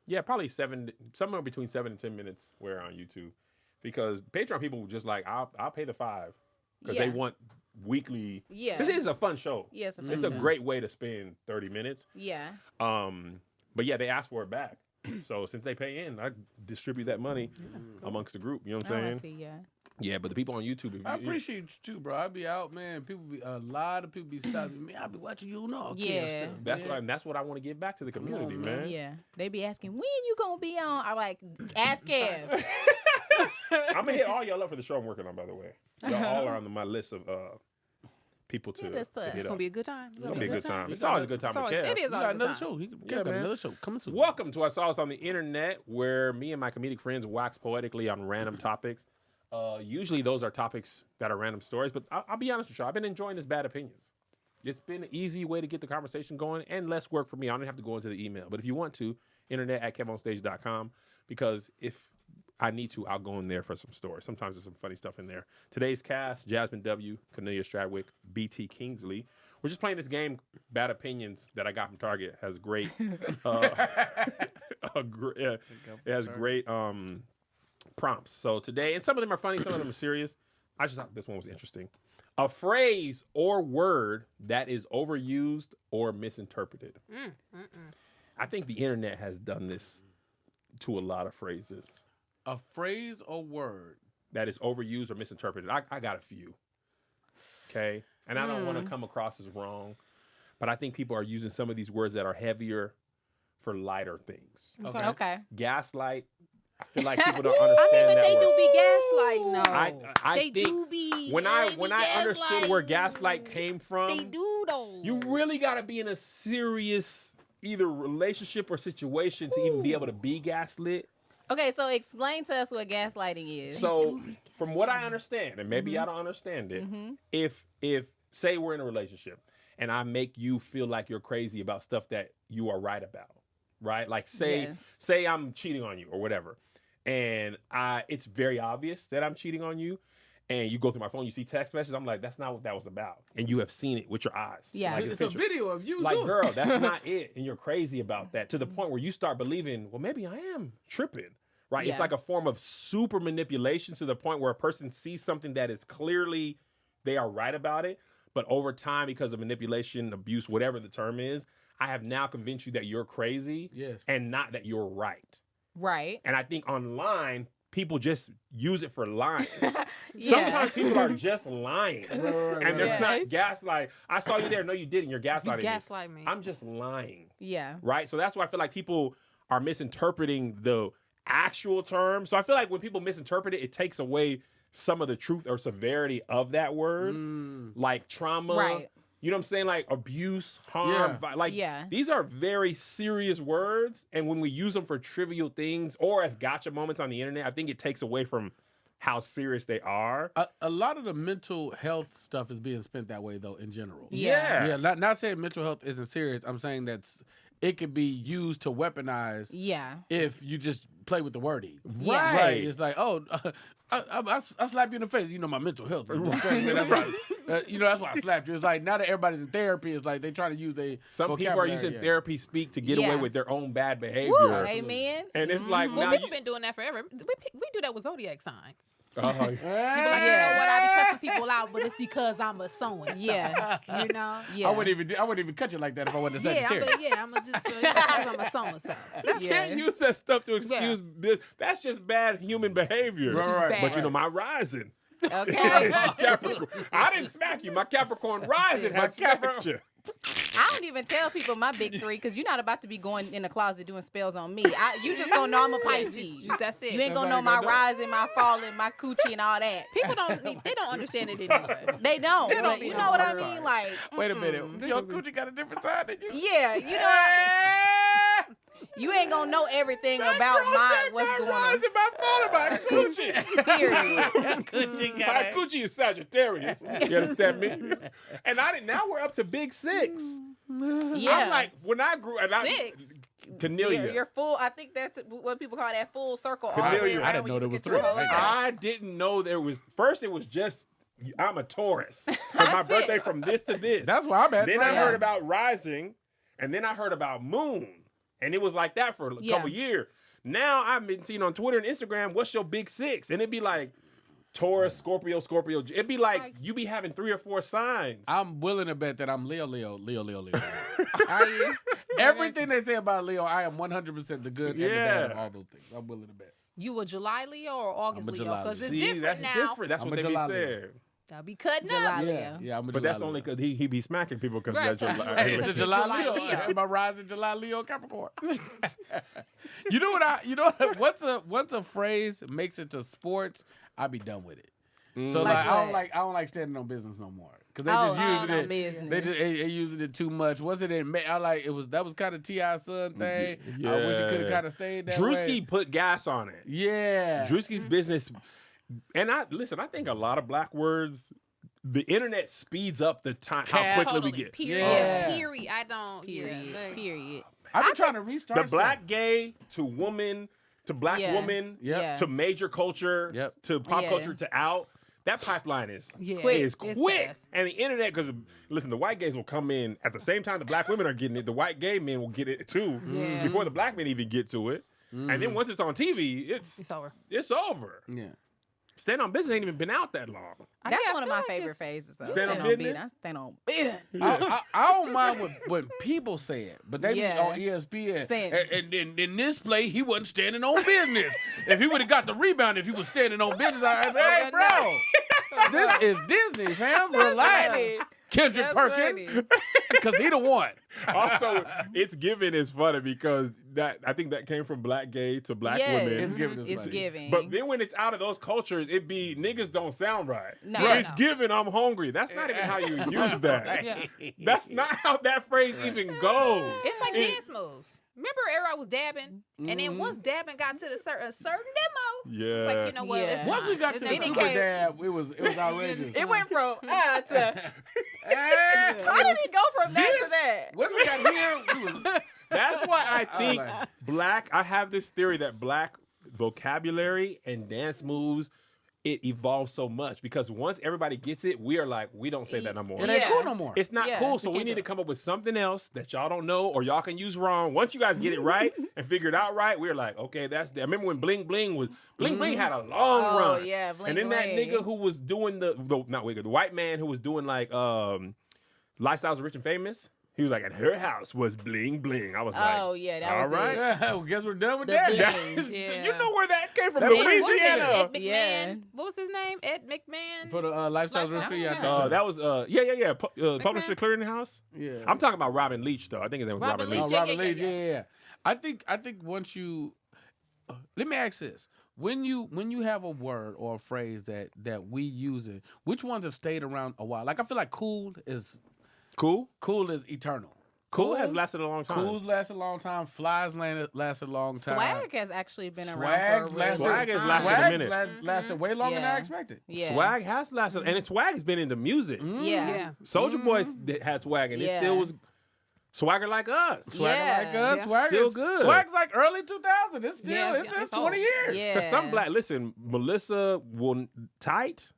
yeah, probably somewhere between 7 and 10 minutes where on YouTube, because Patreon people just like I'll pay the $5 because they want weekly. Yeah, this is a fun show. Yeah, it's a fun It's show. a great way to spend 30 minutes. Yeah. But yeah, they ask for it back. So since they pay in, I distribute that money amongst the group. You know what I'm saying? I see, yeah. Yeah, but the people on YouTube, I appreciate you too, bro. I be out, man. A lot of people be stopping me. I be watching you on all Yeah. That's what I want to give back to the community, man. Yeah, they be asking when you gonna be on. I like ask Kev. I'm gonna hit all y'all up for the show I'm working on. By the way, y'all all are on my list of people to. It's gonna be a good time. It's gonna be a good time. It's always a good time with Kev. It is You always got a good another time. show. Yeah, man. Another show coming soon. Welcome to I Saw Us on the Internet, where me and my comedic friends wax poetically on random topics. Usually those are topics that are random stories, but I'll be honest with you. I've been enjoying this Bad Opinions. It's been an easy way to get the conversation going and less work for me. I don't have to go into the email. But if you want to, internet@kevonstage.com, because if I need to, I'll go in there for some stories. Sometimes there's some funny stuff in there. Today's cast, Jasmine W., Cornelia Stradwick, B.T. Kingsley. We're just playing this game, Bad Opinions, that I got from Target. Has great, it has great prompts. So today, and some of them are funny, some of them are serious. I just thought this one was interesting. A phrase or word that is overused or misinterpreted. I think the internet has done this to a lot of phrases. A phrase or word that is overused or misinterpreted. I got a few. Okay? And I don't want to come across as wrong, but I think people are using some of these words that are heavier for lighter things. Okay. Gaslight. I feel like people don't understand but that they word. do be gaslighting, though. I they think do be. when I understood where gaslight came from, They do, though. you really got to be in a serious either relationship or situation to even be able to be gaslit. Okay, so explain to us what gaslighting is. So, from what I understand, and maybe I don't understand it, if say we're in a relationship and I make you feel like you're crazy about stuff that you are right about, right? Like say I'm cheating on you or whatever, and it's very obvious that I'm cheating on you, and you go through my phone, you see text messages, I'm like, that's not what that was about, and you have seen it with your eyes. Yeah, like It's a video of you. like, doing girl, it. that's not it, and you're crazy about that to the point where you start believing, well, maybe I am tripping. Right? Yeah. It's like a form of super manipulation to the point where a person sees something that is clearly they are right about it, but over time, because of manipulation, abuse, whatever the term is, I have now convinced you that you're crazy and not that you're right. Right. And I think online, people just use it for lying. Yeah. Sometimes people are just lying. And they're not gaslighting. I saw you there. No, you didn't. You're gaslighting me. Gaslight me. I'm just lying. Yeah. Right? So that's why I feel like people are misinterpreting the actual term. So I feel like when people misinterpret it, it takes away some of the truth or severity of that word. Like trauma. Right. You know what I'm saying? Like abuse, harm. These are very serious words. And when we use them for trivial things or as gotcha moments on the internet, I think it takes away from how serious they are. A lot of the mental health stuff is being spent that way, though, in general. Yeah. Yeah, not saying mental health isn't serious. I'm saying that it could be used to weaponize if you just play with the wording. Yeah. Right. It's like, oh, I slapped you in the face. You know, my mental health. That's why, that's why I slapped you. It's like, now that everybody's in therapy, it's like they try to use some people are using therapy speak to get away with their own bad behavior. Woo, amen. And it's like, Well, now people been doing that forever. We do that with Zodiac signs. Uh-huh. People like, what I be cussing people out, but it's because I'm a so-and-so. Yeah. You know? Yeah. I wouldn't even cut you like that if I wasn't a Sagittarius. I'm just I'm a so-and-so. You can't use that stuff to excuse this. That's just bad human behavior. Right. But you know, my rising. Okay. My Capricorn. I didn't smack you. My Capricorn rising had smacked you. I don't even tell people my big three because you're not about to be going in the closet doing spells on me. You just gonna know I'm a Pisces. That's it. You ain't gonna know my rising, my falling, my coochie, and all that. People they don't understand it anymore. They don't. But you know what I mean? Like, Wait a minute. Your coochie got a different side than you? yeah, you know. You ain't gonna know everything about what's going on. Rising, my falling, my coochie. Period. My coochie is Sagittarius. You understand me? And now we're up to big 6. Yeah. I'm like, when I grew... And 6? Cornelia. You're full. I think that's what people call that full circle. all the Cornelia, way around I didn't when know you there get was your 3. whole life. I didn't know there was... First, it was just... I'm a Taurus. Because my That's it. birthday from this to this. That's where I'm at. Then right I now. heard about rising, and then I heard about moon. And it was like that for a couple years. Now I've been seeing on Twitter and Instagram, what's your big 6? And it'd be like Taurus, Scorpio. It'd be like you be having 3 or 4 signs. I'm willing to bet that I'm Leo. Everything they say about Leo, I am 100% the good and the bad of all those things. I'm willing to bet. You a July Leo or August I'm a Leo? July Because it's See, different that's now. different. That's I'm what a they be July saying. They'll be cutting July up. Leo. Yeah, I'm a But July that's only Leo. because he be smacking people because Right, of that 'cause July. Hey, it's a July July Leo. Leo. My rising July Leo Capricorn. You know what? Once a phrase makes it to sports, I be done with it. So Like like what? I don't like standing on business no more because they Oh, just using on it. business. They using it too much. Once it in, that was kind of T.I.'s son thing. I wish it could have kind of stayed that way. Drewski put gas on it. Yeah. Drewski's business. And I think a lot of black words, the internet speeds up the time, how quickly Totally. we get. Period. Yeah. Period. I don't. Period. Yeah. Period. I've been trying to restart The black gay to woman to black Yeah. woman Yep. to major culture Yep. to pop Yeah. culture to out. That pipeline is Yeah. Quick. is It's quick. fast. And the internet, because listen, the white gays will come in at the same time the black women are getting it. The white gay men will get it too Yeah. before the black men even get to it. And then once it's on TV, It's over. it's over. Yeah. Stand on Business ain't even been out that long. That's I one of feel my like favorite it's- phases. Though. Stand on on business? business. I stand on business. I don't mind when people say it, but they Yeah. be on ESPN. Saying- And in this play, he wasn't standing on business. If he would have got the rebound, if he was standing on business, hey, bro, this is Disney, fam. Relax. funny. Kendrick That's Perkins, funny. because he the one. Also, it's given is funny because I think that came from black gay to black Yeah. women. It's given. It's giving. But then when it's out of those cultures, it be niggas don't sound right. No. But Yeah. it's given I'm hungry. That's not even how you use that. Yeah. That's not how that phrase even goes. It's like It- dance moves. Remember, everybody was dabbing, and then once dabbing got to a certain demo, Yeah. it's like, you know what? Yeah. It's Once we fine. got to It's the never- Then it super came- dab, it was outrageous. It went from to. How Hey, did it go from that to that? once we got here, we was That's why I think like- I have this theory that black vocabulary and dance moves, it evolves so much because once everybody gets it, we are like, we don't say that no more. it ain't Yeah. cool no more. It's not Yeah, cool, we so we can't need do to it. come up with something else that y'all don't know or y'all can use wrong. Once you guys get it right and figure it out right, we're like, okay, that's that. I remember when Bling Bling had a long Oh, run. yeah, Bling and then that Bling. nigga who was doing the white man who was doing like Lifestyles of Rich and Famous, he was like, at her house was Bling Bling. I was like, Oh, yeah, that all was right. Yeah, well, guess we're done with The that. bling. That is- Yeah. You know where that came from? That was- What's his name? Louisiana. Ed McMahon. Yeah. What was his name? Ed McMahon. For the lifestyle Lifestyle referee, I Referee, think so. That was Publisher Clearinghouse. yeah. I'm talking about Robin Leach though. I think his name was Robin Robin Leach. Leach. Oh, Robert yeah, Leach, yeah. yeah. I think once you let me ask this: when you have a word or a phrase that we using, which ones have stayed around a while? Like I feel like cool is Cool. eternal. Cool has lasted a long time. Cool's lasted a long time. Flies lasted a long time. Swag has actually been around Swag's for a really lasted, Swag has long lasted time. a Swag's minute. lasted way longer than I Yeah. expected. Yeah. Swag has lasted, and Swag has been into music. Yeah. Soldier Boy had swag, and it Yeah. still was swagger like us. Swagger Yeah. like us. Yeah. Swagger Still is- good. Swag's like early 2000. It's still Yeah, it's it's 20 old. years. Yeah. Because some black, listen, Melissa will tight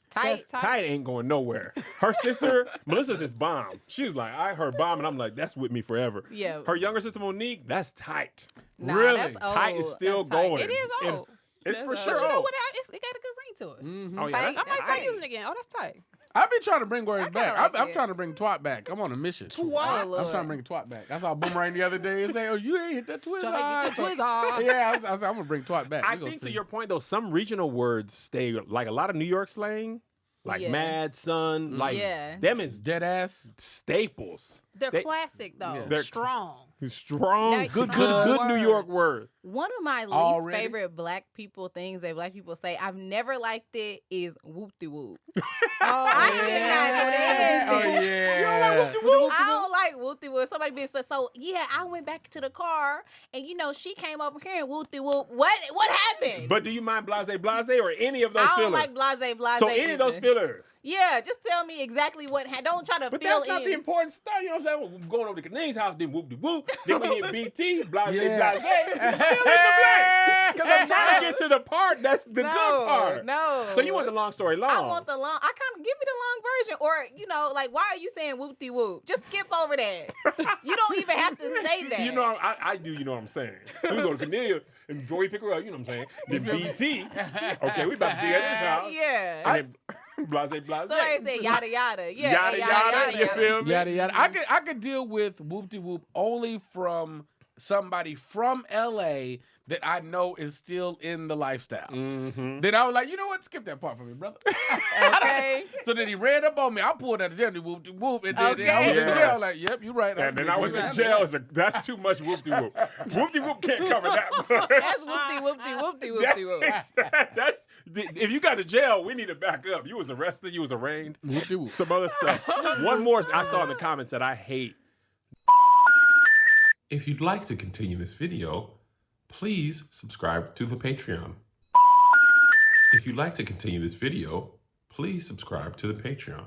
tight. Tight ain't going nowhere. Her sister, Melissa's just bomb. She was like, I heard bomb, and I'm like, that's with me forever. Yeah. Her younger sister Monique, that's tight. Nah, Really? that's old. Tight is still That's tight. going. It is And old. It's for That's sure. But you know old. what? It got a good ring to it. Mm-hmm. Oh yeah, Tight. that's I might start tight. using it again. Oh, that's tight. I've been trying to bring words kinda back. like I'm it. trying to bring twat back. I'm on a mission. Oh, I'm Lord. trying to bring twat back. That's how Boomerang the other day and say, "Oh, you ain't hit that twizz Trying to get the twizz on. Yeah, I was I'm gonna bring twat back. I We gonna think to see. your point though, some regional words stay like a lot of New York slang, like Yeah. mad, son, like Yeah. them is dead ass. staples. They're They- classic though. Yeah. They're- Strong. Strong, Now, good strong New York words. word. One of my least Already? favorite black people things that black people say, I've never liked it, is woopty woop. Oh, I cannot stand Oh it. yeah. I don't like woopty whoop. Somebody be so yeah, I went back to the car and she came over here and woopty whoop. What happened? But do you mind blase or any of those I don't fillers? like blase. So any of those either. fillers. Yeah, just tell me exactly what. Don't try to But fill that's not in. the important stuff. You know what I'm saying? We're going over to Kanine's house, then whoop de whoop. Then we hit BT, blase, Yeah. blase. Fill in the blank. Because I'm trying to get to the part that's the good part. No. So you want the long story long. I want the long. I kind of give me the long version, or like, why are you saying whoopty whoop? Just skip over that. You don't even have to say that. You know, I do. You know what I'm saying? We go to Cornelia, and before we pick her up, you know what I'm saying? Then BT. Okay, we about to be at this house. Yeah. And then blase, blase. Somebody say yada yada. Yeah. Yada, yada, you feel me? Yada yada. I could deal with whoop-de whoop only from somebody from LA that I know is still in the lifestyle. Mm-hmm. Then I was like, you know what? Skip that part for me, brother. Okay. So then he ran up on me. I pulled out the gym, whoop whoop, and then I was in Okay. jail. Like, yep, you're right. And then I was in jail. That's too much whoop-de-whoop. Whoop-de-whoop can't cover that much. That's whoopty whoopty whoopty whoopty whoop. That's if you got to jail, we need to back up. You was arrested. You was arraigned. Whoop-de-whoop. Some other stuff. One more I saw in the comments that I hate. If you'd like to continue this video, please subscribe to the Patreon. If you'd like to continue this video, please subscribe to the Patreon.